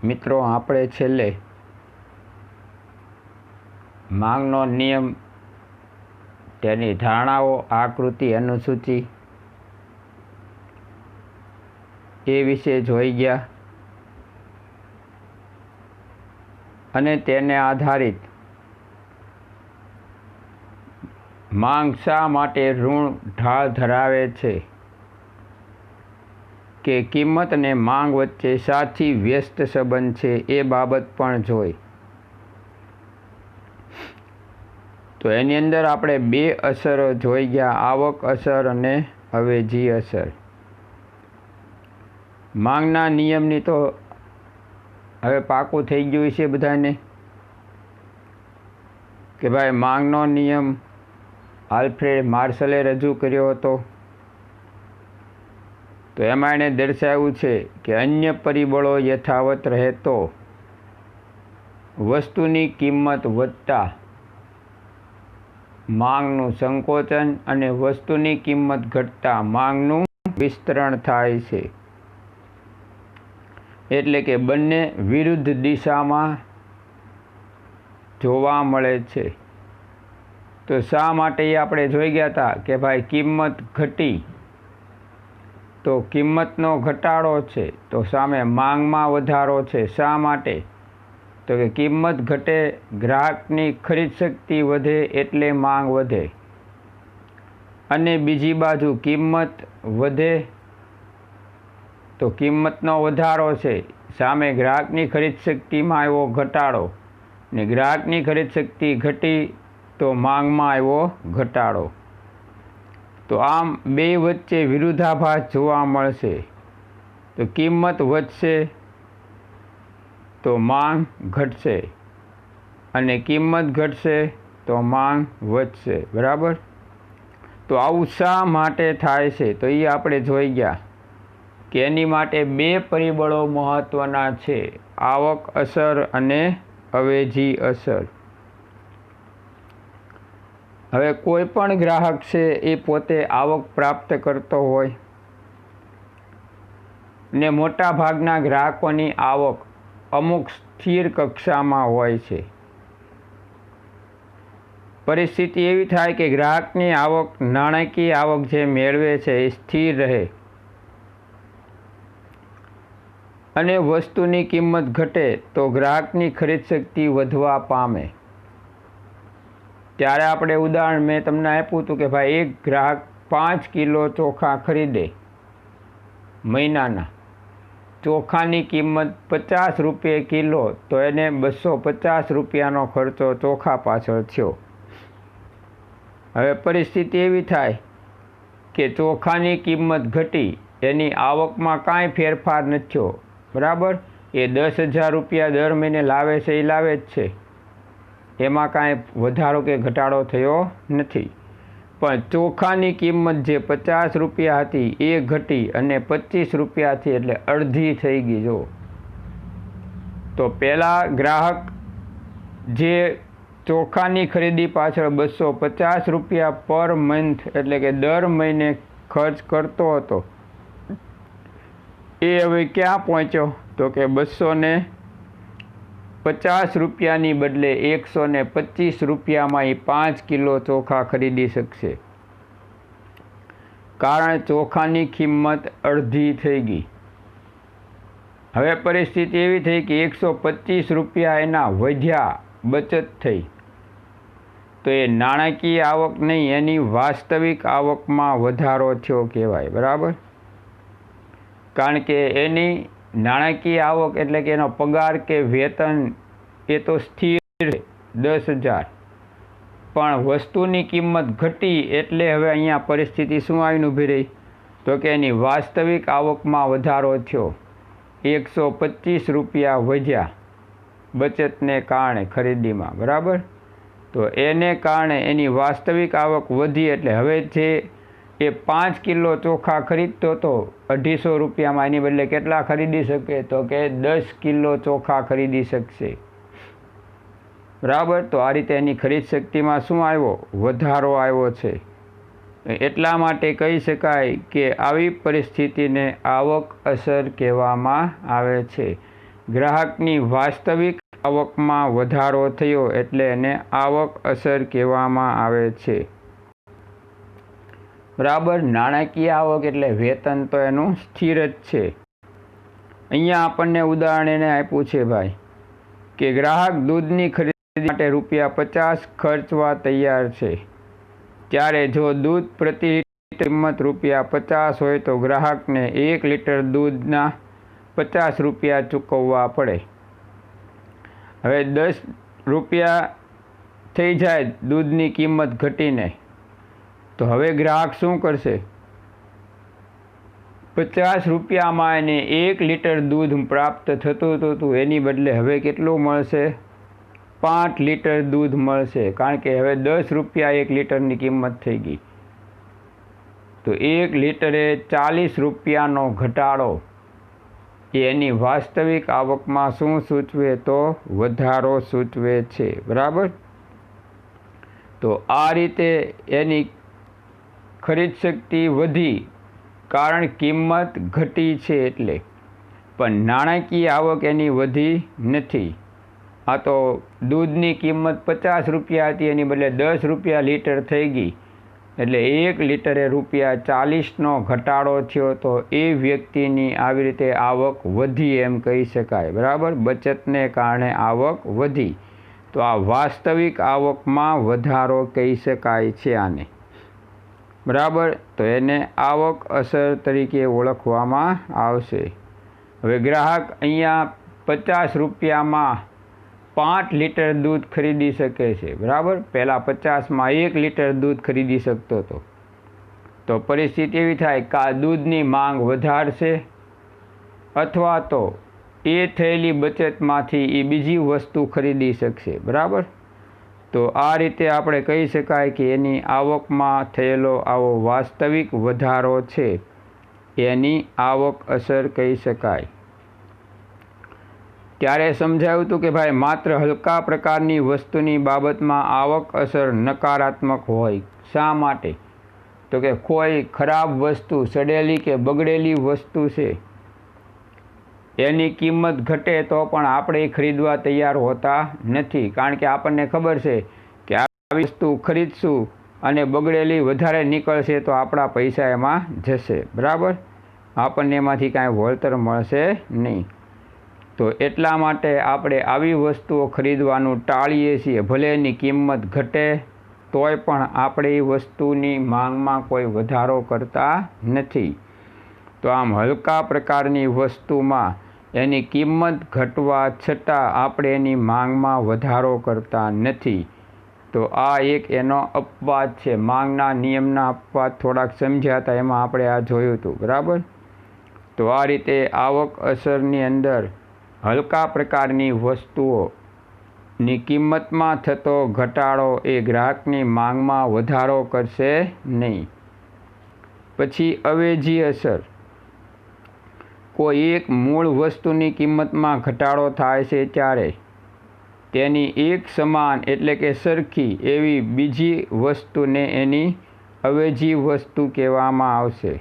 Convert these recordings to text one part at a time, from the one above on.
મિત્રો આપણે છેલ્લે માંગનો નિયમ, તેની ધારણાઓ, આકૃતિ, અનુસૂચિ એ વિશે જોઈ ગયા અને તેને આધારિત માંગ શા માટે ઋણ ઢાળ ધરાવે છે કે કિંમત અને માંગ વચ્ચે સાચી વ્યસ્ત સંબંધ છે એ બાબત પણ જોઈ. તો એની અંદર આપણે બે અસરો જોઈ ગયા, આવક અસર અને અવેજી અસર. માંગના નિયમની તો હવે પાકું થઈ ગયું છે બધાને કે ભાઈ માંગનો નિયમ આલ્ફ્રેડ માર્શલે રજૂ કર્યો હતો. તો એમાં એણે દર્શાવ્યું છે કે અન્ય પરિબળો યથાવત રહે તો વસ્તુની કિંમત વધતા માંગનું સંકોચન અને વસ્તુની કિંમત ઘટતા માંગનું વિસ્તરણ થાય છે. એટલે કે બંને વિરુદ્ધ દિશામાં જોવા મળે છે. તો શા માટે આપણે જોઈ ગયા હતા કે ભાઈ કિંમત ઘટી તો કિંમતનો ઘટાડો છે, તો સામે માંગમાં વધારો છે. શા માટે? તો કે કિંમત ઘટે, ગ્રાહકની ખરીદ શક્તિ વધે એટલે માંગ વધે, અને બીજી બાજુ કિંમત વધે તો કિંમતનો વધારો છે, સામે ગ્રાહકની ખરીદ શક્તિમાં આવ્યો ઘટાડો, ને ગ્રાહકની ખરીદ શક્તિ ઘટી તો માંગમાં આવ્યો ઘટાડો. તો આમ બે વચ્ચે વિરુદ્ધાભાસ જોવા મળશે. તો કિંમત વધશે તો માંગ ઘટશે, અને કિંમત ઘટશે તો માંગ વધશે. બરાબર? તો આવું શા માટે થાય છે? તો એ આપણે જોઈ ગયા કે એની માટે બે પરિબળો મહત્ત્વના છે, આવક અસર અને અવેજી અસર. હવે કોઈ પણ ગ્રાહક છે એ પોતે આવક પ્રાપ્ત કરતો હોય ને મોટા ભાગના ગ્રાહકોની આવક અમુક સ્થિર કક્ષામાં હોય છે. પરિસ્થિતિ એવી થાય કે ગ્રાહકની આવક, નાણાકીય આવક જે મેળવે છે એ સ્થિર રહે અને વસ્તુની કિંમત ઘટે તો ગ્રાહકની ખરીદ શક્તિ વધવા પામે. ત્યારે આપણે ઉદાહરણ મેં તમને આપ્યું હતું કે ભાઈ એક ગ્રાહક 5 કિલો ચોખા ખરીદે મહિનાના, ચોખાની કિંમત 50 રૂપિયા કિલો, તો એને 250 રૂપિયાનો ખર્ચો ચોખા પાછળ થયો. હવે પરિસ્થિતિ એવી થાય કે ચોખાની કિંમત ઘટી, એની આવકમાં કાંઈ ફેરફાર નથી થયો. બરાબર? એ 10,000 રૂપિયા દર મહિને લાવે છે, એ લાવે જ છે, એમાં કાંઈ વધારો કે ઘટાડો થયો નથી. પણ ચોખાની કિંમત જે 50 રૂપિયા હતી એ ઘટી અને 25 રૂપિયાથી એટલે અડધી થઈ ગઈ. જો તો પહેલાં ગ્રાહક જે ચોખાની ખરીદી પાછળ 250 રૂપિયા પર મંથ એટલે કે દર મહિને ખર્ચ કરતો હતો, એ હવે ક્યાં પહોંચ્યો? તો કે 250 રૂપિયાની બદલે 125 રૂપિયામાં એ 5 કિલો ચોખા ખરીદી શકશે, કારણ ચોખાની કિંમત અડધી થઈ ગઈ. હવે પરિસ્થિતિ એવી થઈ કે 125 રૂપિયા એના વધ્યા, બચત થઈ. તો એ નાણાકીય આવક નહીં, એની વાસ્તવિક આવકમાં વધારો થયો કહેવાય. બરાબર? કારણ કે એની નાણાકીય આવક એટલે કે એનો પગાર કે વેતન એ તો સ્થિર 10,000, પણ વસ્તુની કિંમત ઘટી એટલે હવે અહીંયા પરિસ્થિતિ શું આવીને ઊભી રહી? તો કે એની વાસ્તવિક આવકમાં વધારો થયો, 125 રૂપિયા વધ્યા બચતને કારણે ખરીદીમાં. બરાબર? તો એને કારણે એની વાસ્તવિક આવક વધી એટલે હવે જે એ 5 કિલો ચોખા ખરીદતો હતો 250 રૂપિયામાં, એની બદલે કેટલા ખરીદી શકે? તો કે 10 કિલો ચોખા ખરીદી શકશે. બરાબર? તો આ રીતે એની ખરીદ શક્તિમાં શું આવ્યો? વધારો આવ્યો છે. એટલા માટે કહી શકાય કે આવી પરિસ્થિતિને આવક અસર કહેવામાં આવે છે. ગ્રાહકની વાસ્તવિક આવકમાં વધારો થયો એટલે એને આવક અસર કહેવામાં આવે છે. બરાબર. નાણાકીય આવક એટલે વેતન તો એનું સ્થિર જ છે. અહીંયા આપણને ઉદાહરણ એને આપ્યું છે ભાઈ કે ગ્રાહક દૂધની ખરીદી માટે ₹50 ખર્ચવા તૈયાર છે. ત્યારે જો દૂધ પ્રતિ લીટર કિંમત ₹50 હોય તો ગ્રાહકને 1 લીટર દૂધના ₹50 ચૂકવવા પડે. હવે ₹10 થઈ જાય દૂધની કિંમત ઘટીને, તો હવે ગ્રાહક શું કરશે? ₹50 એને 1 લીટર દૂધ પ્રાપ્ત થતું હતું એની બદલે હવે કેટલું મળશે? 5 લીટર દૂધ મળશે, કારણ કે હવે ₹10 1 લીટરની કિંમત થઈ ગઈ. તો 1 લીટરે ₹40નો ઘટાડો એ એની વાસ્તવિક આવકમાં શું સૂચવે? તો વધારો સૂચવે છે. બરાબર. તો આ રીતે એની ખરીદ શક્તિ વધી, કારણ કિંમત ઘટી છે એટલે. પણ નાણાકીય આવક એની વધી નથી. આ તો દૂધની કિંમત ₹50 હતી એની બદલે ₹10 લીટર થઈ ગઈ, એટલે 1 લીટરે ₹40નો ઘટાડો થયો. તો એ વ્યક્તિની આવી રીતે આવક વધી એમ કહી શકાય. બરાબર. બચતને કારણે આવક વધી, તો આ વાસ્તવિક આવકમાં વધારો કહી શકાય છે આને. બરાબર. તો એને આવક અસર તરીકે ઓળખવામાં આવશે. હવે ગ્રાહક અહીંયા ₹50માં 5 લીટર દૂધ ખરીદી શકે છે. બરાબર. પહેલાં 50માં 1 લીટર દૂધ ખરીદી શકતો હતો. તો પરિસ્થિતિ એવી થાય કે આ દૂધની માંગ વધારશે, અથવા તો એ થયેલી બચતમાંથી એ બીજી વસ્તુ ખરીદી શકશે. બરાબર. તો આ રીતે આપણે કહી શકાય કે એની આવકમાં થયેલો આવો વાસ્તવિક વધારો છે, એની આવક અસર કહી શકાય. ત્યારે સમજાવ્યું હતું કે ભાઈ માત્ર હલકા પ્રકારની વસ્તુની બાબતમાં આવક અસર નકારાત્મક હોય. શા માટે? તો કે કોઈ ખરાબ વસ્તુ, સડેલી કે બગડેલી વસ્તુ છે, એની કિંમત ઘટે તો પણ આપણે ખરીદવા તૈયાર હોતા નથી, કારણ કે આપણને ખબર છે કે આ વસ્તુ ખરીદશું અને બગડેલી વધારે નીકળશે તો આપણા પૈસા એમાં જશે. બરાબર. આપણને એમાંથી કાંઈ વળતર મળશે નહીં. તો એટલા માટે આપણે આવી વસ્તુઓ ખરીદવાનું ટાળીએ છીએ. ભલે એની કિંમત ઘટે તોય પણ આપણે એ વસ્તુની માંગમાં કોઈ વધારો કરતા નથી. તો આમ હલકા પ્રકારની વસ્તુમાં એની કિંમત ઘટવા છતાં આપણે એની માંગમાં વધારો કરતા નથી. તો આ એક એનો અપવાદ છે. માંગના નિયમના અપવાદ થોડાક સમજ્યા હતા, એમાં આપણે આ જોયું હતું. બરાબર. તો આ રીતે આવક અસરની અંદર હલકા પ્રકારની વસ્તુઓની કિંમતમાં થતો ઘટાડો એ ગ્રાહકની માંગમાં વધારો કરશે નહીં. પછી અવેજી અસર. કોઈ એક મૂળ વસ્તુની કિંમતમાં ઘટાડો થાય છે ત્યારે તેની એક સમાન એટલે કે સરખી એવી બીજી વસ્તુને એની અવેજી વસ્તુ કહેવામાં આવશે.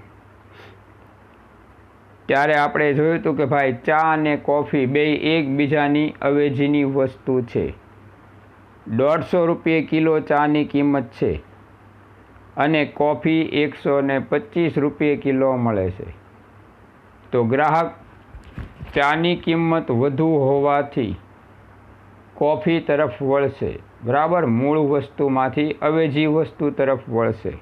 ત્યારે આપણે જોયું હતું કે ભાઈ ચા અને કોફી બે એકબીજાની અવેજીની વસ્તુ છે. ₹150 કિલો ચાની કિંમત છે અને કોફી ₹125 કિલો મળે છે. તો ગ્રાહક ચાની કિંમત વધુ હોવાથી કોફી તરફ વળશે. બરાબર. મૂળ વસ્તુમાંથી અવેજી વસ્તુ તરફ વળશે.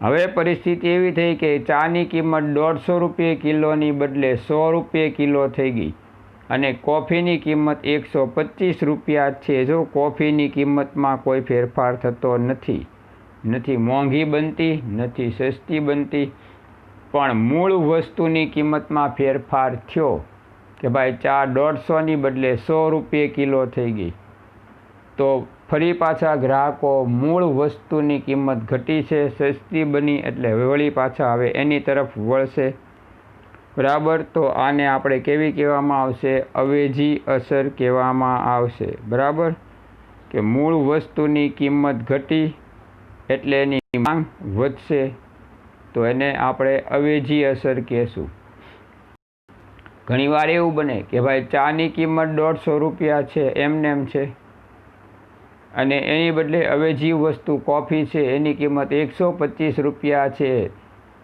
હવે પરિસ્થિતિ એવી થઈ કે ચાની કિંમત ₹150 કિલોની બદલે ₹100 કિલો થઈ ગઈ અને કોફીની કિંમત ₹125 છે. જો કોફીની કિંમતમાં કોઈ ફેરફાર થતો નથી, નથી મોંઘી બનતી, નથી સસ્તી બનતી, પણ મૂળ વસ્તુની કિંમતમાં ફેરફાર થયો કે ભાઈ ચા 150ની બદલે ₹100 કિલો થઈ ગઈ, તો ફરી પાછા ગ્રાહકો મૂળ વસ્તુની કિંમત ઘટી છે, સસ્તી બની, એટલે વળી પાછા હવે એની તરફ વળશે. બરાબર. તો આને આપણે કેવી કહેવામાં આવશે? અવેજી અસર કહેવામાં આવશે. બરાબર. કે મૂળ વસ્તુની કિંમત ઘટી એટલે એની માંગ વધશે, તો એને આપણે અવેજી અસર કહેશું. ઘણીવાર એવું બને કે ભાઈ ચાની કિંમત 150 રૂપિયા છે એમને એમ છે, અને એની બદલે અવેજી વસ્તુ કોફી છે એની કિંમત 125 રૂપિયા છે,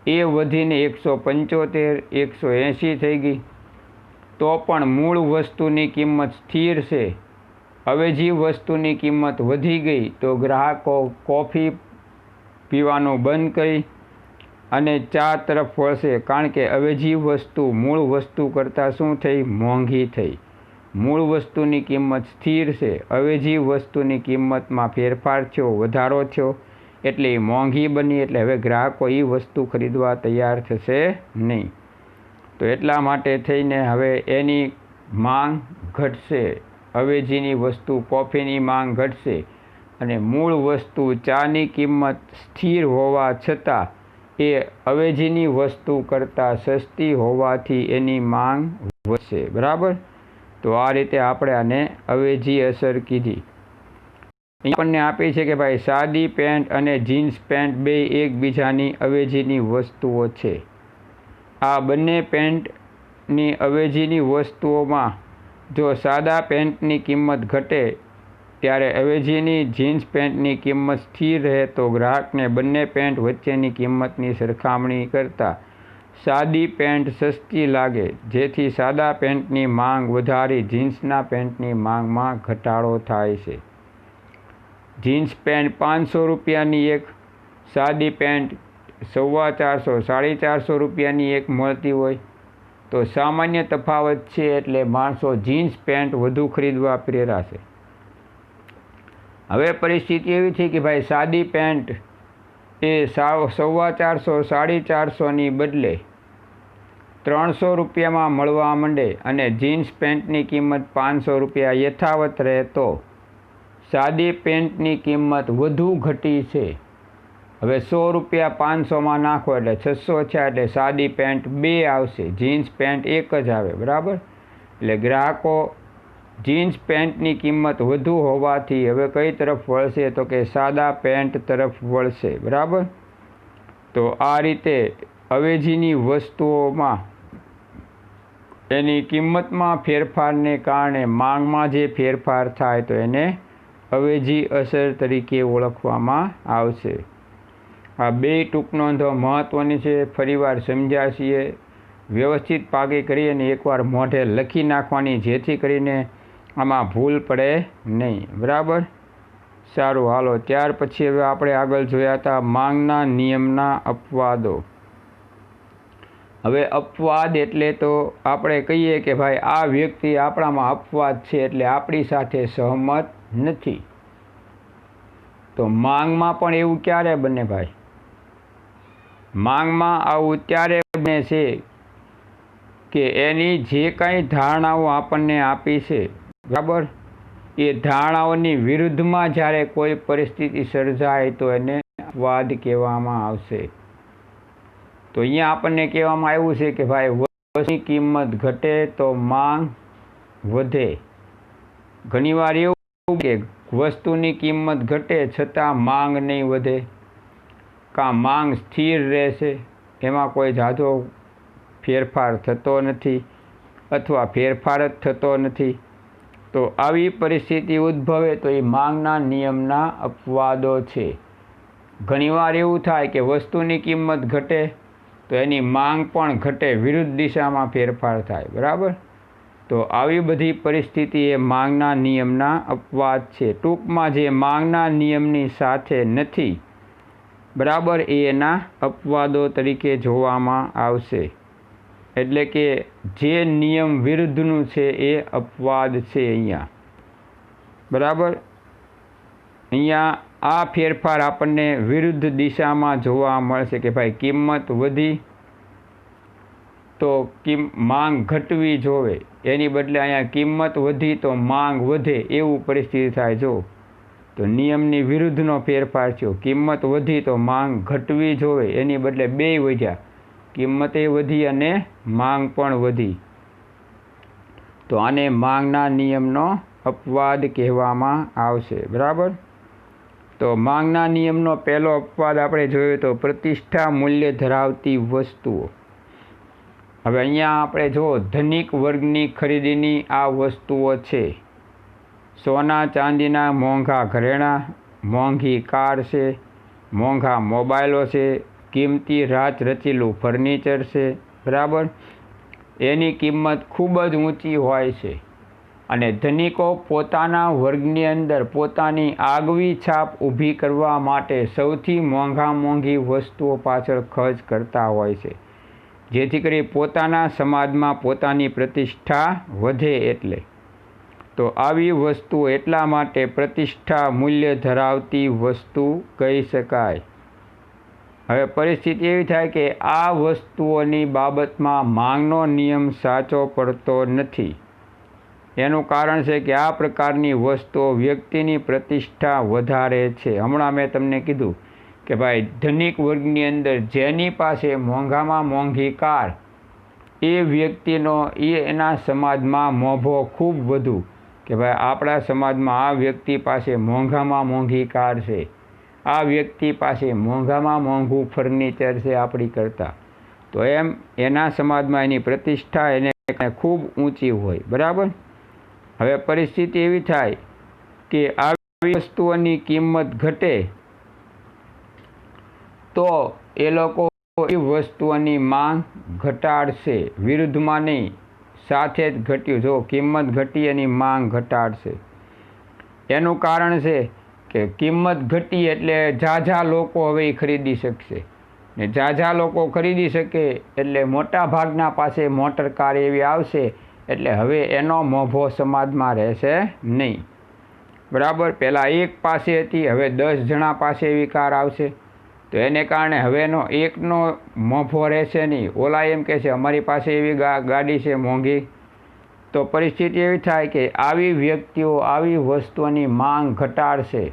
એ વધીને 175 180 થઈ ગઈ, તો પણ મૂળ વસ્તુની કિંમત સ્થિર છે. અવેજી વસ્તુની કિંમત વધી ગઈ તો ગ્રાહકો કોફી પીવાનું બંધ કરી અને ચા તરફ વળશે, કારણ કે અવેજી વસ્તુ મૂળ વસ્તુ કરતાં શું થઈ? મોંઘી થઈ. મૂળ વસ્તુની કિંમત સ્થિર છે, અવેજી વસ્તુની કિંમતમાં ફેરફાર થયો, વધારો થયો, એટલે એ મોંઘી બની, એટલે હવે ગ્રાહકો એ વસ્તુ ખરીદવા તૈયાર થશે નહીં. તો એટલા માટે થઈને હવે એની માંગ ઘટશે, અવેજીની વસ્તુ કોફીની માંગ ઘટશે, અને મૂળ વસ્તુ ચાની કિંમત સ્થિર હોવા છતાં એ અવેજીની વસ્તુ કરતાં સસ્તી હોવાથી એની માંગ વધશે. બરાબર? તો આ રીતે આપણે આને અવેજી અસર કીધી. અહીંયા આપણને આપી છે કે ભાઈ સાદી પેન્ટ અને જીન્સ પેન્ટ બે એકબીજાની અવેજીની વસ્તુઓ છે. આ બંને પેન્ટની અવેજીની વસ્તુઓમાં જો સાદા પેન્ટની કિંમત ઘટે ત્યારે અવેજીની જીન્સ પેન્ટની કિંમત સ્થિર રહે, તો ગ્રાહકને બંને પેન્ટ વચ્ચેની કિંમતની સરખામણી કરતાં સાદી પેન્ટ સસ્તી લાગે, જેથી સાદા પેન્ટની માંગ વધારી જીન્સના પેન્ટની માંગમાં ઘટાડો થાય છે. જીન્સ પેન્ટ 500 રૂપિયાની એક, સાદી પેન્ટ 450 450 રૂપિયાની એક મળતી હોય, તો સામાન્ય તફાવત છે, એટલે માણસો જીન્સ પેન્ટ વધુ ખરીદવા પ્રેરાશે. હવે પરિસ્થિતિ એવી છે કે ભાઈ સાદી પેન્ટ એ 450 450ની બદલે 300 રૂપિયામાં મળવા માંડે અને જીન્સ પેન્ટની કિંમત 500 રૂપિયા યથાવત રહે, તો સાદી પેન્ટની કિંમત વધુ ઘટી છે. હવે 100 રૂપિયા 500માં નાખો એટલે 600 છે, એટલે સાદી પેન્ટ 2 આવશે, જીન્સ પેન્ટ 1 જ આવે. બરાબર? એટલે ગ્રાહકો જીન્સ પેન્ટની કિંમત વધુ હોવાથી હવે કઈ તરફ વળશે? તો કે સાદા પેન્ટ તરફ વળશે. બરાબર? તો આ રીતે અવેજીની વસ્તુઓમાં એની કિંમતમાં ફેરફારને કારણે માંગમાં જે ફેરફાર થાય તો એને અવેજી અસર તરીકે ઓળખવામાં આવશે. આ બે ટૂંક નોંધો મહત્ત્વની છે, ફરીવાર સમજ્યા છીએ. વ્યવસ્થિત પાકી કરી અને એકવાર મોઢે લખી નાખવાની, જેથી કરીને આમાં ભૂલ પડે નહીં. બરાબર? સારું, હાલો. ત્યાર પછી હવે આપણે આગળ જોયા હતા માંગના નિયમના અપવાદો. હવે અપવાદ એટલે તો આપણે કહીએ કે ભાઈ આ વ્યક્તિ આપણામાં અપવાદ છે, એટલે આપણી સાથે સહમત નથી. તો માંગમાં પણ એવું ક્યારે બને ભાઈ? માંગમાં આવું ત્યારે બને છે કે એની જે કંઈ ધારણાઓ આપણને આપી છે, બરાબર, એ ધારણાઓની વિરુદ્ધમાં જ્યારે કોઈ પરિસ્થિતિ સર્જાય તો એને અપવાદ કહેવામાં આવશે. તો અહીંયા આપણને કહેવામાં આવ્યું છે કે ભાઈ વસ્તુની કિંમત ઘટે તો માંગ વધે. ઘણીવાર એવું કે વસ્તુની કિંમત ઘટે છતાં માંગ નહીં વધે, કાં માંગ સ્થિર રહેશે, એમાં કોઈ ઝાઝો ફેરફાર થતો નથી અથવા ફેરફાર જ થતો નથી. તો આવી પરિસ્થિતિ ઉદ્ભવે તો એ માંગના નિયમના અપવાદો છે. ઘણીવાર એવું થાય કે વસ્તુની કિંમત ઘટે તો એની માંગ પણ ઘટે, વિરુદ્ધ દિશામાં ફેરફાર થાય. બરાબર? તો આવી બધી પરિસ્થિતિ એ માંગના નિયમના અપવાદ છે. ટૂંકમાં જે માંગના નિયમની સાથે નથી, બરાબર, એ એના અપવાદો તરીકે જોવામાં આવશે. એટલે કે જે નિયમ વિરુદ્ધનું છે એ અપવાદ છે અહીંયા. બરાબર? અહીંયા આ ફેરફાર આપણને વિરુદ્ધ દિશામાં જોવા મળશે કે ભાઈ કિંમત વધી તો માંગ ઘટવી જોવે, એની બદલે અહીંયા કિંમત વધી તો માંગ વધે, એવું પરિસ્થિતિ થાય. જો તો નિયમની વિરુદ્ધનો ફેરફાર થયો, કિંમત વધી તો માંગ ઘટવી જોવે, એની બદલે બેય વધ્યા, કિંમતે વધી અને માંગ પણ વધી. તો આને માંગના નિયમનો અપવાદ કહેવામાં આવશે. બરાબર? તો માંગના નિયમનો પહેલો અપવાદ આપણે જોયો તો પ્રતિષ્ઠા મૂલ્ય ધરાવતી વસ્તુઓ. હવે અહીંયા આપણે જો ધનિક વર્ગની ખરીદીની આ વસ્તુઓ છે. સોના ચાંદીના મોંઘા ઘરેણાં, મોંઘી કાર છે, મોંઘા મોબાઈલો છે, કિંમતી રાચ રચેલું ફર્નિચર છે, બરાબર. એની કિંમત ખૂબ જ ઊંચી હોય છે અને ધનિકો પોતાના વર્ગની અંદર પોતાની આગવી છાપ ઊભી કરવા માટે સૌથી મોંઘી વસ્તુઓ પાછળ ખર્ચ કરતા હોય છે, જેથી કરી પોતાના સમાજમાં પોતાની પ્રતિષ્ઠા વધે. એટલે તો આવી વસ્તુ એટલા માટે પ્રતિષ્ઠા મૂલ્ય ધરાવતી વસ્તુ કહી શકાય. હવે પરિસ્થિતિ એવી થાય કે આ વસ્તુઓની બાબતમાં માંગનો નિયમ સાચો પડતો નથી. એનું કારણ છે કે આ પ્રકારની વસ્તુઓ વ્યક્તિની પ્રતિષ્ઠા વધારે છે. હમણાં મેં તમને કીધું કે ભાઈ ધનિક વર્ગની અંદર જેની પાસે મોંઘામાં મોંઘી કાર, એ વ્યક્તિનો એના સમાજમાં મોભો ખૂબ વધુ કે ભાઈ આપણા સમાજમાં આ વ્યક્તિ પાસે મોંઘામાં મોંઘી કાર છે, આ વ્યક્તિ પાસે મોંઘામાં મોંઘું ફર્નિચર છે આપણી કરતાં. તો એમ એના સમાજમાં એની પ્રતિષ્ઠા એને ખૂબ ઊંચી હોય, બરાબર. હવે પરિસ્થિતિ એવી થાય કે આવી વસ્તુઓની કિંમત ઘટે તો એ લોકો એ વસ્તુઓની માંગ ઘટાડશે, વિરુદ્ધમાં નહીં, સાથે જ ઘટ્યું. જો કિંમત ઘટી એની માંગ ઘટાડશે. એનું કારણ છે કે કિંમત ઘટી એટલે ઝાઝા લોકો હવે એ ખરીદી શકશે ને ઝાઝા લોકો ખરીદી શકે એટલે મોટા ભાગના પાસે મોટર કાર એવી આવશે એટલે હવે એનો મોભો સમાજમાં રહેશે નહીં, બરાબર. પહેલાં એક પાસે હતી, હવે 10 જણા પાસે એવી કાર આવશે તો એને કારણે હવે એનો એકનો મોભો રહેશે નહીં. ઓલા એમ કહે છે અમારી પાસે એવી ગાડી છે મોંઘી. તો પરિસ્થિતિ એવી થાય કે આવી વ્યક્તિઓ આવી વસ્તુઓની માંગ ઘટાડશે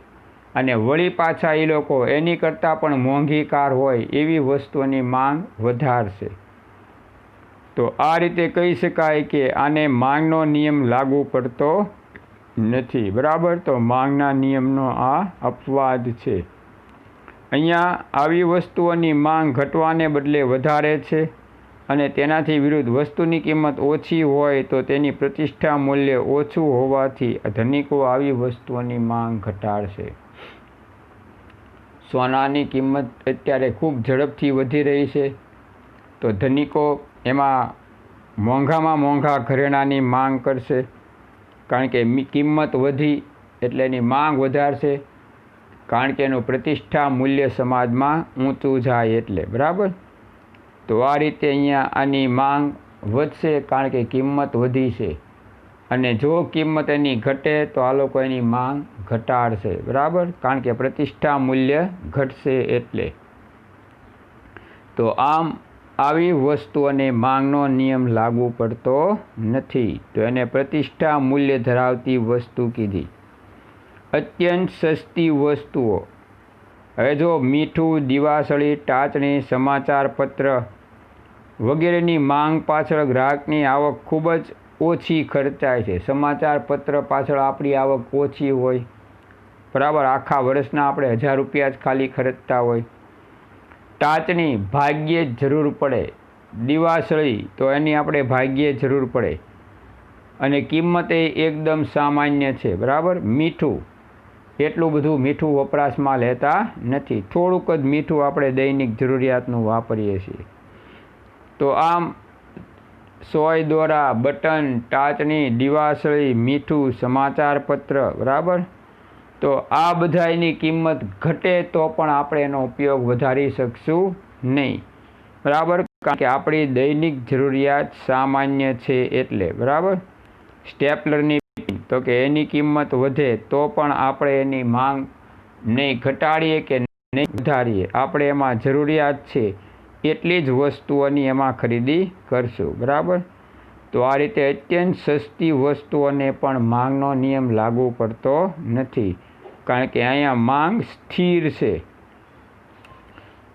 અને વળી પાછા એ લોકો એની કરતાં પણ મોંઘી કાર હોય એવી વસ્તુઓની માંગ વધારશે. તો આ રીતે કહી શકાય કે આને માંગનો નિયમ લાગુ પડતો નથી, બરાબર. તો માંગના નિયમનો આ અપવાદ છે. અહીંયા આવી વસ્તુઓની માંગ ઘટવાને બદલે વધારે છે અને તેનાથી વિરુદ્ધ વસ્તુની કિંમત ઓછી હોય તો તેની પ્રતિષ્ઠા મૂલ્ય ઓછું હોવાથી ધનિકો આવી વસ્તુઓની માંગ ઘટાડશે. સોનાની કિંમત અત્યારે ખૂબ ઝડપથી વધી રહી છે તો ધનિકો એમાં મોંઘામાં મોંઘા ઘરેણાંની માંગ કરશે, કારણ કે કિંમત વધી એટલે એની માંગ વધારશે, કારણ કે એનું પ્રતિષ્ઠા મૂલ્ય સમાજમાં ઊંચું જાય એટલે, બરાબર. તો આ રીતે અહીંયા આની માંગ વધશે કારણ કે કિંમત વધી છે અને જો કિંમત એની ઘટે તો આ લોકો એની માંગ ઘટાડશે, બરાબર, કારણ કે પ્રતિષ્ઠા મૂલ્ય ઘટશે એટલે. તો આમ આવી વસ્તુઓને માંગનો નિયમ લાગુ પડતો નથી, તો એને પ્રતિષ્ઠા મૂલ્ય ધરાવતી વસ્તુ કીધી. અત્યંત સસ્તી વસ્તુઓ, હવે જો મીઠું, દિવાસળી, ટાચણી, સમાચાર પત્ર વગેરેની માંગ પાછળ ગ્રાહકની આવક ખૂબ જ ઓછી ખર્ચાય છે. સમાચાર પત્ર પાછળ આપણી આવક ઓછી હોય, બરાબર. આખા વર્ષના આપણે 1000 રૂપિયા જ ખાલી ખર્ચતા હોય. ટાચણી ભાગ્યે જ જરૂર પડે, દિવાસળી તો એની આપણે ભાગ્યે જરૂર પડે અને કિંમત એ એકદમ સામાન્ય છે, બરાબર. મીઠું એટલું બધું મીઠું વપરાશમાં લેતા નથી, થોડુંક જ મીઠું આપણે દૈનિક જરૂરિયાતનું વાપરીએ છીએ. તો આમ સોય દોરા, બટન, ટાચણી, દિવાસળી, મીઠું, સમાચાર પત્ર, બરાબર. તો આ બધાની કિંમત ઘટે તો પણ આપણે એનો ઉપયોગ વધારી શકશું નહીં, બરાબર, કારણ કે આપણી દૈનિક જરૂરિયાત સામાન્ય છે એટલે, બરાબર. સ્ટેપલરની તો કે એની કિંમત વધે તો પણ આપણે એની માંગ નહીં ઘટાડીએ કે નહીં વધારીએ, આપણે એમાં જરૂરિયાત છે એટલી જ વસ્તુઓની એમાં ખરીદી કરશું, બરાબર. તો આ રીતે અત્યંત સસ્તી વસ્તુઓને પણ માંગનો નિયમ લાગુ પડતો નથી, કારણ કે અહીંયા માંગ સ્થિર છે,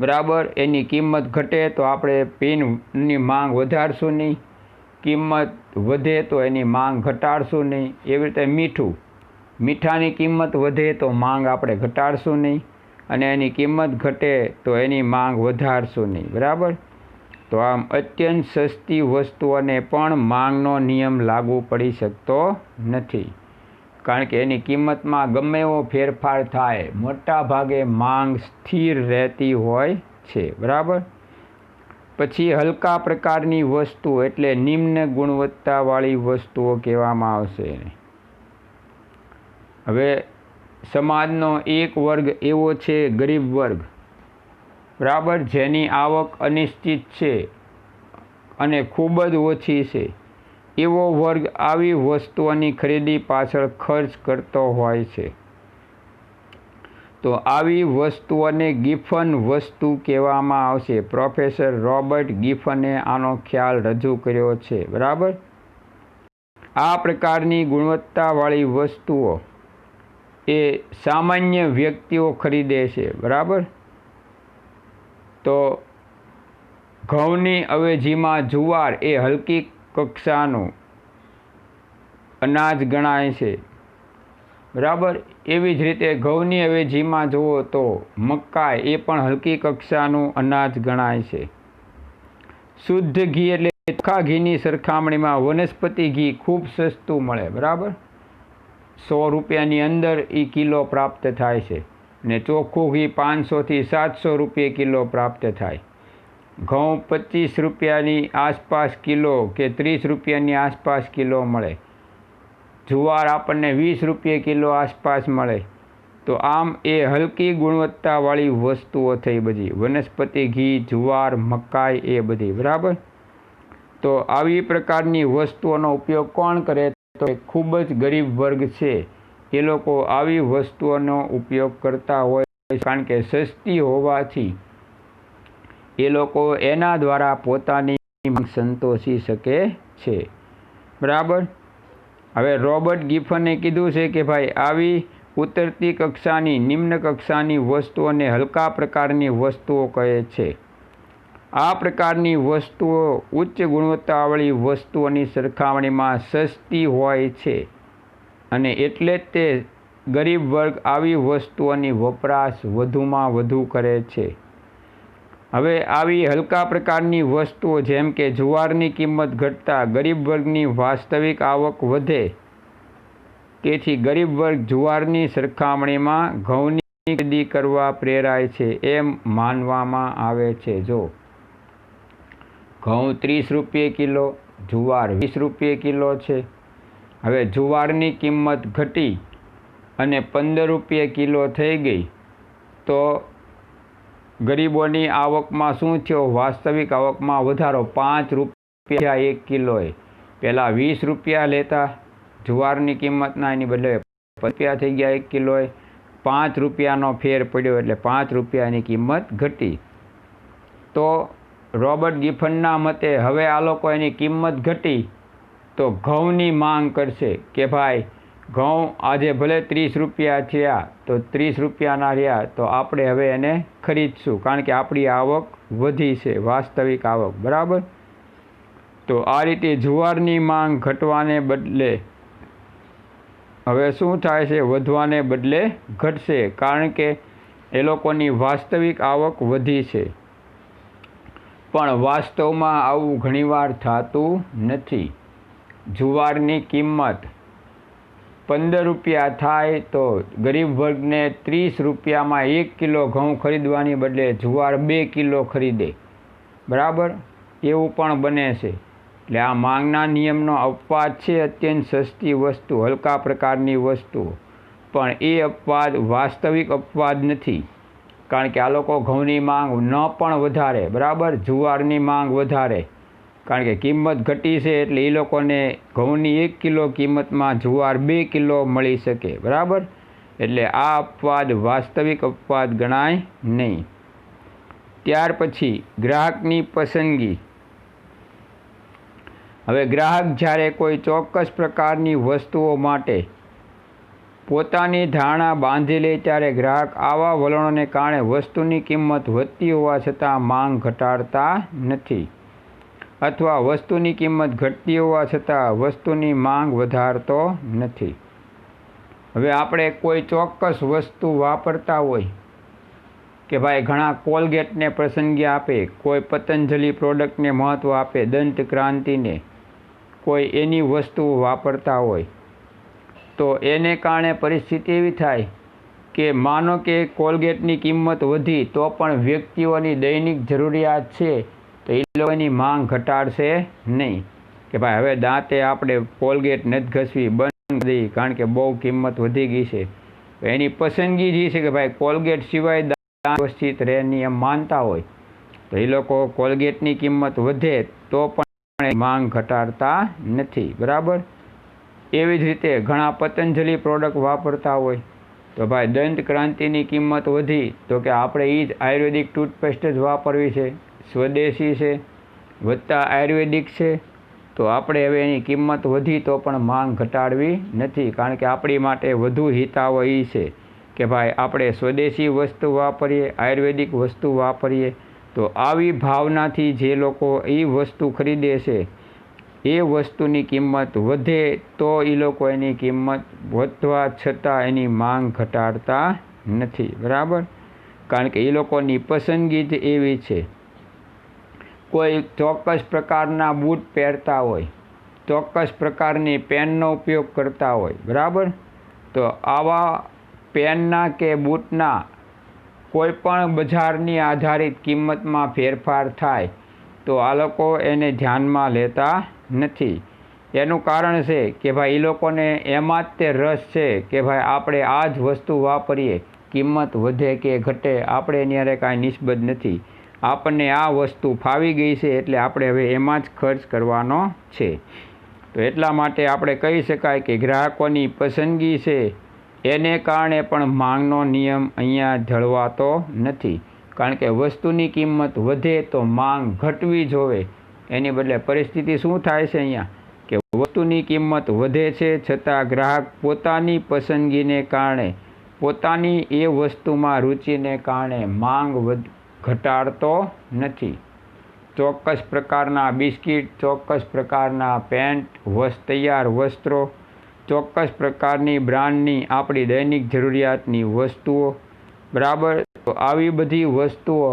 બરાબર. એની કિંમત ઘટે તો આપણે પેનની માંગ વધારશું નહીં, કિંમત વધે તો એની માંગ ઘટાડશું નહીં. એવી રીતે મીઠાની કિંમત વધે તો માંગ આપણે ઘટાડશું નહીં અને એની કિંમત ઘટે તો એની માંગ વધારશું નહીં, બરાબર. તો આમ અત્યંત સસ્તી વસ્તુઓને પણ માંગનો નિયમ લાગુ પડી શકતો નથી, કારણ કે એની કિંમતમાં ગમે એવો ફેરફાર થાય, મોટા ભાગે માંગ સ્થિર રહેતી હોય છે, બરાબર. પછી હલકા પ્રકારની વસ્તુ એટલે નિમ્ન ગુણવત્તાવાળી વસ્તુઓ કહેવામાં આવશે. હવે સમાજનો એક વર્ગ એવો છે ગરીબ વર્ગ, બરાબર, જેની આવક અનિશ્ચિત છે અને ખૂબ જ ઓછી છે. એવો વર્ગ આવી વસ્તુઓની ખરીદી પાછળ ખર્ચ કરતો હોય છે. તો આવી વસ્તુઓને ગિફન વસ્તુ કહેવામાં આવશે. પ્રોફેસર રોબર્ટ ગિફને આનો ખ્યાલ રજૂ કર્યો છે, બરાબર. આ પ્રકારની ગુણવત્તાવાળી વસ્તુઓ એ સામાન્ય વ્યક્તિઓ ખરીદે છે, બરાબર. તો ઘઉંની અવેજીમાં જુવાર એ હલકી કક્ષાનું અનાજ ગણાય છે, બરાબર. એવી જ રીતે ઘઉંની અવેજીમાં જુઓ તો મકાઈ એ પણ હલકી કક્ષાનું અનાજ ગણાય છે. શુદ્ધ ઘી એટલે ચોખ્ખા ઘીની સરખામણીમાં વનસ્પતિ ઘી ખૂબ સસ્તું મળે, બરાબર. 100 રૂપિયાની અંદર એ કિલો પ્રાપ્ત થાય છે ને ચોખ્ખું ઘી 500થી 700 રૂપિયે કિલો પ્રાપ્ત થાય. ઘઉં 25 રૂપિયાની આસપાસ કિલો કે 30 રૂપિયાની આસપાસ કિલો મળે. જુવાર આપણને 20 રૂપિયે કિલો આસપાસ મળે. તો આમ એ હલકી ગુણવત્તાવાળી વસ્તુઓ થઈ બધી, વનસ્પતિ ઘી, જુવાર, મકાઈ એ બધી, બરાબર. તો આવી પ્રકારની વસ્તુઓનો ઉપયોગ કોણ કરે? તો ખૂબ જ ગરીબ વર્ગ છે એ લોકો આવી વસ્તુઓનો ઉપયોગ કરતા હોય, કારણ કે સસ્તી હોવાથી એ લોકો એના દ્વારા પોતાની માંગ સંતોષી શકે છે, બરાબર. હવે રોબર્ટ ગિફને કીધું છે કે ભાઈ આવી ઉતરતી કક્ષાની, નિમ્ન કક્ષાની વસ્તુઓને હલકા પ્રકારની વસ્તુઓ કહે છે. આ પ્રકારની વસ્તુઓ ઉચ્ચ ગુણવત્તાવાળી વસ્તુઓની સરખામણીમાં સસ્તી હોય છે અને એટલે જ તે ગરીબ વર્ગ આવી વસ્તુઓની વપરાશ વધુમાં વધુ કરે છે. હવે આવી હલકા પ્રકારની વસ્તુઓ જેમ કે જુવારની કિંમત ઘટતા ગરીબ વર્ગની વાસ્તવિક આવક વધે, તેથી ગરીબ વર્ગ જુવારની સરખામણીમાં ઘઉંની ખરીદી કરવા પ્રેરાય છે એમ માનવામાં આવે છે. જો ઘઉં 30 રૂપિયે કિલો, જુવાર 20 રૂપિયે કિલો છે. હવે જુવારની કિંમત ઘટી અને 15 રૂપિયે કિલો થઈ ગઈ, તો ગરીબોની આવકમાં શું થયો? વાસ્તવિક આવકમાં વધારો. 5 રૂપિયા 1 કિલોએ. પહેલાં 20 રૂપિયા લેતા જુવારની કિંમતના, એની બદલે 5 રૂપિયા થઈ ગયા 1 કિલોએ. 5 રૂપિયાનો ફેર પડ્યો એટલે 5 રૂપિયાની કિંમત ઘટી. તો રોબર્ટ ગિફનના મતે હવે આ લોકો એની કિંમત ઘટી તો ઘઉંની માંગ કરશે કે ભાઈ ઘઉં આજે ભલે 30 રૂપિયા થયા તો 30 રૂપિયાના રહ્યા તો આપણે હવે એને ખરીદશું, કારણ કે આપણી આવક વધી છે, વાસ્તવિક આવક, બરાબર. તો આ રીતે જુવારની માંગ ઘટવાને બદલે હવે શું થાય છે? વધવાને બદલે ઘટશે, કારણ કે એ લોકોની વાસ્તવિક આવક વધી છે. પણ વાસ્તવમાં આવું ઘણીવાર થતું નથી. જુવારની કિંમત 15 રૂપિયા થાય તો ગરીબ વર્ગને 30 રૂપિયામાં 1 કિલો ઘઉં ખરીદવાની બદલે જુવાર 2 કિલો ખરીદે, બરાબર. એવું પણ બને છે. એટલે આ માંગના નિયમનો અપવાદ છે અત્યંત સસ્તી વસ્તુ, હલકા પ્રકારની વસ્તુઓ. પણ એ અપવાદ વાસ્તવિક અપવાદ નથી, કારણ કે આ લોકો ઘઉંની માંગ ન પણ વધારે, બરાબર, જુવારની માંગ વધારે, કારણ કે કિંમત ઘટી છે એટલે એ લોકોને ઘઉંની 1 કિલો કિંમતમાં જુવાર 2 કિલો મળી શકે, બરાબર. એટલે આ અપવાદ વાસ્તવિક અપવાદ ગણાય નહીં. ત્યાર પછી ગ્રાહકની પસંદગી. હવે ગ્રાહક જ્યારે કોઈ ચોક્કસ પ્રકારની વસ્તુઓ માટે પોતાની ધારણા બાંધી લે ત્યારે ગ્રાહક આવા વલણોને કારણે વસ્તુની કિંમત વધતી હોવા છતાં માંગ ઘટાડતા નથી, અથવા વસ્તુની કિંમત ઘટતી હોવા છતાં વસ્તુની માંગ વધારતો નથી. હવે આપણે કોઈ ચોક્કસ વસ્તુ વાપરતા હોય કે ભાઈ ઘણા કોલગેટને પસંદગી આપે, કોઈ પતંજલિ પ્રોડક્ટને મહત્ત્વ આપે, દંત ક્રાંતિને, કોઈ એની વસ્તુ વાપરતા હોય, તો એને કારણે પરિસ્થિતિ એવી થાય કે માનો કે કોલગેટની કિંમત વધી તો પણ વ્યક્તિઓની દૈનિક જરૂરિયાત છે તો એ લોકોની માંગ ઘટાડશે નહીં કે ભાઈ હવે દાંતે આપણે કોલગેટ નથી ઘસવી, બંધ કરી, કારણ કે બહુ કિંમત વધી ગઈ છે. એની પસંદગી જે છે કે ભાઈ કોલગેટ સિવાય દાંત વ્યવસ્થિત રહેની એમ માનતા હોય તો એ લોકો કોલગેટની કિંમત વધે તો પણ માંગ ઘટાડતા નથી. બરાબર. એવી જ રીતે ઘણા પતંજલિ પ્રોડક્ટ વાપરતા હોય તો ભાઈ દંત ક્રાંતિની કિંમત વધી તો કે આપણે એ જ આયુર્વેદિક ટૂથપેસ્ટ જ વાપરવી છે, સ્વદેશી છે વત્તા આયુર્વેદિક છે, તો આપણે હવે એની કિંમત વધી તો પણ માંગ ઘટાડવી નથી, કારણ કે આપણી માટે વધુ હિતાવહ એ છે કે ભાઈ આપણે સ્વદેશી વસ્તુ વાપરીએ, આયુર્વેદિક વસ્તુ વાપરીએ. તો આવી ભાવનાથી જે લોકો એ વસ્તુ ખરીદે છે એ વસ્તુની કિંમત વધે તો એ લોકો એની કિંમત વધવા છતાં એની માંગ ઘટાડતા નથી. બરાબર. કારણ કે એ લોકોની પસંદગી જ એવી છે. કોઈ ચોક્કસ પ્રકારના બૂટ પહેરતા હોય, ચોક્કસ પ્રકારની પેનનો ઉપયોગ કરતા હોય, બરાબર, તો આવા પેનના કે બૂટના કોઈ પણ બજારની આધારિત કિંમતમાં ફેરફાર થાય તો આ લોકો એને ધ્યાનમાં લેતા નથી. એનું કારણ છે કે ભાઈ એ લોકોને એમાં જ તે રસ છે કે ભાઈ આપણે આ જ વસ્તુ વાપરીએ, કિંમત વધે કે ઘટે આપણે એની હારે કાંઈ નિસ્બત નથી, આપણને આ વસ્તુ ફાવી ગઈ છે એટલે આપણે હવે એમાં જ ખર્ચ કરવાનો છે. તો એટલા માટે આપણે કહી શકાય કે ગ્રાહકોની પસંદગી છે એને કારણે પણ માંગનો નિયમ અહીંયા જળવાતો નથી, કારણ કે વસ્તુની કિંમત વધે તો માંગ ઘટવી જોવે, એની બદલે પરિસ્થિતિ શું થાય છે અહીંયા કે વસ્તુની કિંમત વધે છે છતાં ગ્રાહક પોતાની પસંદગીને કારણે, પોતાની એ વસ્તુમાં રુચિને કારણે માંગ ઘટાડતો નથી. ચોક્કસ પ્રકારના બિસ્કિટ, ચોક્કસ પ્રકારના પેન્ટ, તૈયાર વસ્ત્રો, ચોક્કસ પ્રકારની બ્રાન્ડની આપણી દૈનિક જરૂરિયાતની વસ્તુઓ, બરાબર, તો આવી બધી વસ્તુઓ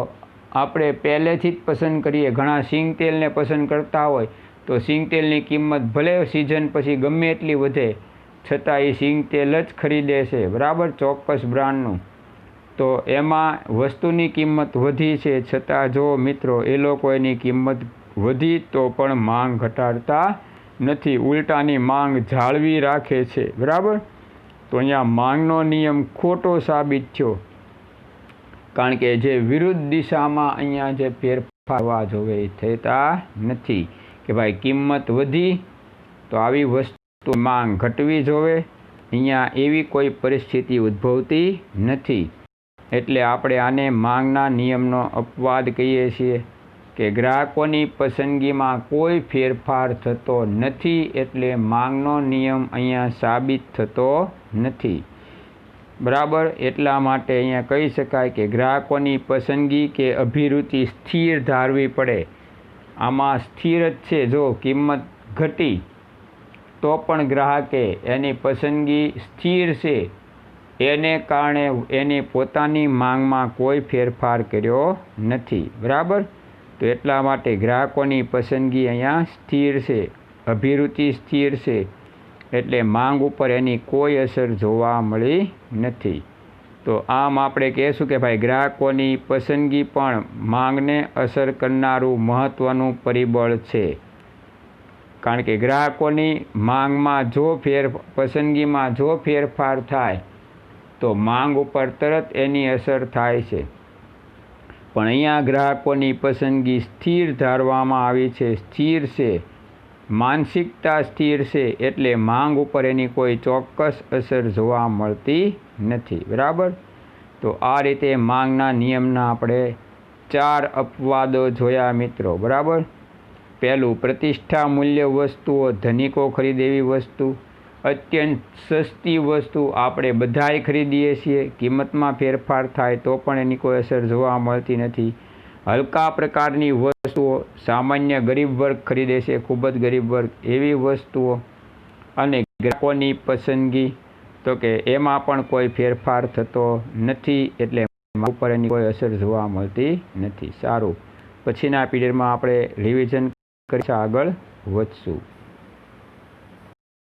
આપણે પહેલેથી જ પસંદ કરીએ. ઘણા સિંગ તેલને પસંદ કરતા હોય તો સિંગ તેલની કિંમત ભલે સિઝન પછી ગમે એટલી વધે છતાં એ સિંગ તેલ જ ખરીદે છે, બરાબર, ચોક્કસ બ્રાન્ડનું. તો એમાં વસ્તુની કિંમત વધી છે છતાં જો મિત્રો એ લોકો એની કિંમત વધી તો પણ માંગ ઘટાડતા નથી, ઉલટાની માંગ જાળવી રાખે છે. બરાબર. તો અહીંયા માંગનો નિયમ ખોટો સાબિત થયો, કારણ કે જે વિરુદ્ધ દિશામાં અહીંયા જે ફેરફાર થવા જોવે એ થતા નથી કે ભાઈ કિંમત વધી તો આવી વસ્તુ માંગ ઘટવી જોવે, અહીંયા એવી કોઈ પરિસ્થિતિ ઉદ્ભવતી નથી. એટલે આપણે આને માંગના નિયમનો અપવાદ કહીએ છીએ કે ગ્રાહકોની પસંદગીમાં કોઈ ફેરફાર થતો નથી એટલે માંગનો નિયમ અહીંયા સાબિત થતો નથી. બરાબર. એટલા માટે અહીંયા કહી શકાય કે ગ્રાહકોની પસંદગી કે અભિરુચિ સ્થિર ધારવી પડે. આમાં સ્થિર જ છે, જો કિંમત ઘટી તો પણ ગ્રાહકે એની પસંદગી સ્થિર છે, એને કારણે એની પોતાની માંગમાં કોઈ ફેરફાર કર્યો નથી. બરાબર. તો એટલા માટે ગ્રાહકોની પસંદગી અહીંયા સ્થિર છે, અભિરુચિ સ્થિર છે, એટલે માંગ ઉપર એની કોઈ અસર જોવા મળી નથી. તો આમ આપણે કહેશું કે ભાઈ ગ્રાહકોની પસંદગી પણ માંગને અસર કરનારું મહત્ત્વનું પરિબળ છે, કારણ કે ગ્રાહકોની માંગમાં જો પસંદગીમાં જો ફેરફાર થાય તો માંગ ઉપર તરત એની અસર થાય છે. પણ અહીંયા ગ્રાહકોની પસંદગી સ્થિર ધારવામાં આવી છે, સ્થિર છે, માનસિકતા સ્થિર છે, એટલે માંગ ઉપર એની કોઈ ચોક્કસ અસર જોવા મળતી નથી. બરાબર. તો આ રીતે માંગના નિયમના આપણે 4 અપવાદો જોયા મિત્રો. બરાબર. પહેલું, પ્રતિષ્ઠા મૂલ્ય વસ્તુઓ, ધનિકો ખરીદે એવી વસ્તુ, અત્યંત સસ્તી વસ્તુ આપણે બધાય ખરીદીએ છીએ, કિંમતમાં ફેરફાર થાય તો પણ એની કોઈ અસર જોવા મળતી નથી. હલકા પ્રકારની વસ્તુઓ સામાન્ય ગરીબ વર્ગ ખરીદે છે, ખૂબ જ ગરીબ વર્ગ, એવી વસ્તુઓ. અને ગ્રાહકોની પસંદગી તો કે એમાં પણ કોઈ ફેરફાર થતો નથી એટલે ઉપર એની કોઈ અસર જોવા મળતી નથી. સારું, પછીના પીરિયડમાં આપણે રિવિઝન કરી આગળ વધશું.